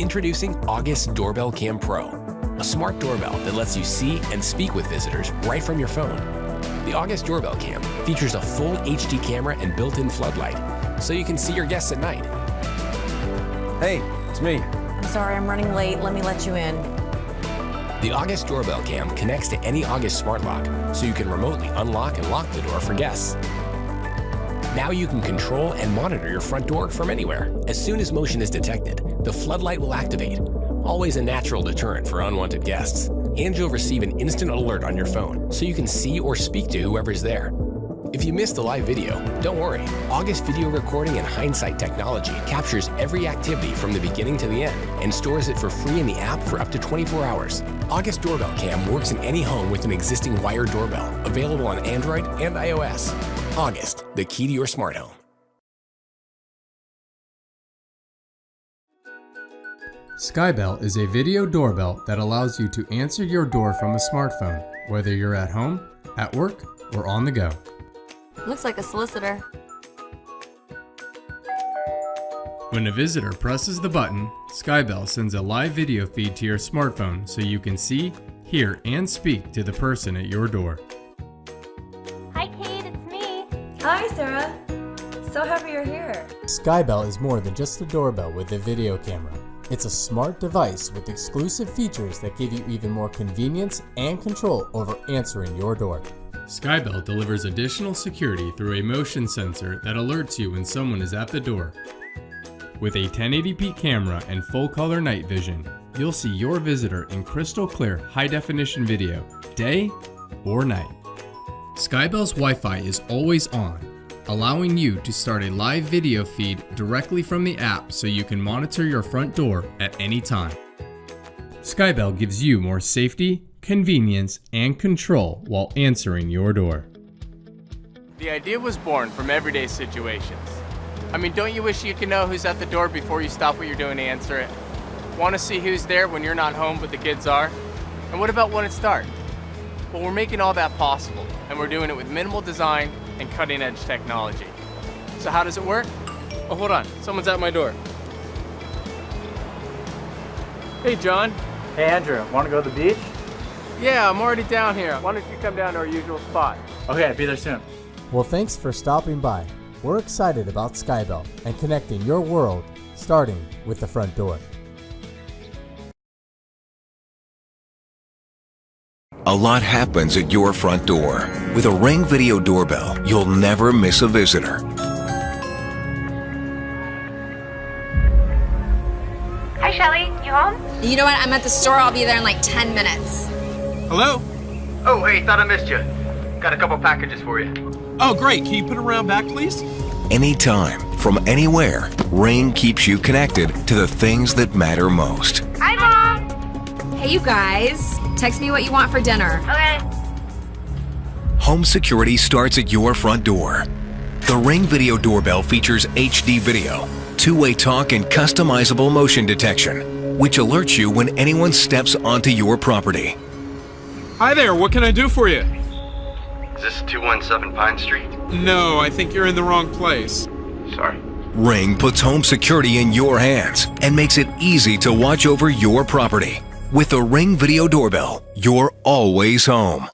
Introducing August Doorbell Cam Pro, a smart doorbell that lets you see and speak with visitors right from your phone. The August Doorbell Cam features a full HD camera and built-in floodlight, so you can see your guests at night. Hey, it's me. I'm sorry, I'm running late. Let me let you in. The August Doorbell Cam connects to any August smart lock, so you can remotely unlock and lock the door for guests. Now you can control and monitor your front door from anywhere. As soon as motion is detected, the floodlight will activate, always a natural deterrent for unwanted guests. And you'll receive an instant alert on your phone, so you can see or speak to whoever's there. If you missed the live video, don't worry. August video recording and hindsight technology captures every activity from the beginning to the end and stores it for free in the app for up to 24 hours. August Doorbell Cam works in any home with an existing wired doorbell, available on Android and iOS. August, the key to your smart home. Skybell is a video doorbell that allows you to answer your door from a smartphone, whether you're at home, at work, or on the go. Looks like a solicitor. When a visitor presses the button, Skybell sends a live video feed to your smartphone so you can see, hear, and speak to the person at your door. Hi Kate, it's me. Hi, Sarah. So happy you're here. Skybell is more than just a doorbell with a video camera. It's a smart device with exclusive features that give you even more convenience and control over answering your door. Skybell delivers additional security through a motion sensor that alerts you when someone is at the door. With a 1080p camera and full-color night vision, you'll see your visitor in crystal clear high-definition video, day or night. Skybell's Wi-Fi is always on, allowing you to start a live video feed directly from the app so you can monitor your front door at any time. Skybell gives you more safety, convenience, and control while answering your door. The idea was born from everyday situations. I mean, don't you wish you could know who's at the door before you stop what you're doing to answer it? Want to see who's there when you're not home but the kids are? And what about when it's dark? Well, we're making all that possible, and we're doing it with minimal design and cutting-edge technology. So how does it work? Oh, hold on, someone's at my door. Hey, John. Hey, Andrew, want to go to the beach? Yeah, I'm already down here. Why don't you come down to our usual spot? Okay, I'll be there soon. Well, thanks for stopping by. We're excited about Skybell and connecting your world, starting with the front door. A lot happens at your front door. With a Ring Video Doorbell, you'll never miss a visitor. Hi Shelly, you home? You know what? I'm at the store. I'll be there in like 10 minutes. Hello? Oh, hey, thought I missed you. Got a couple packages for you. Oh, great. Can you put it around back, please? Anytime, from anywhere, Ring keeps you connected to the things that matter most. Hi Mom! Hey, you guys. Text me what you want for dinner. Okay. Home security starts at your front door. The Ring Video Doorbell features HD video, two-way talk, and customizable motion detection, which alerts you when anyone steps onto your property. Hi there, what can I do for you? Is this 217 Pine Street? No, I think you're in the wrong place. Sorry. Ring puts home security in your hands and makes it easy to watch over your property. With the Ring Video Doorbell, you're always home.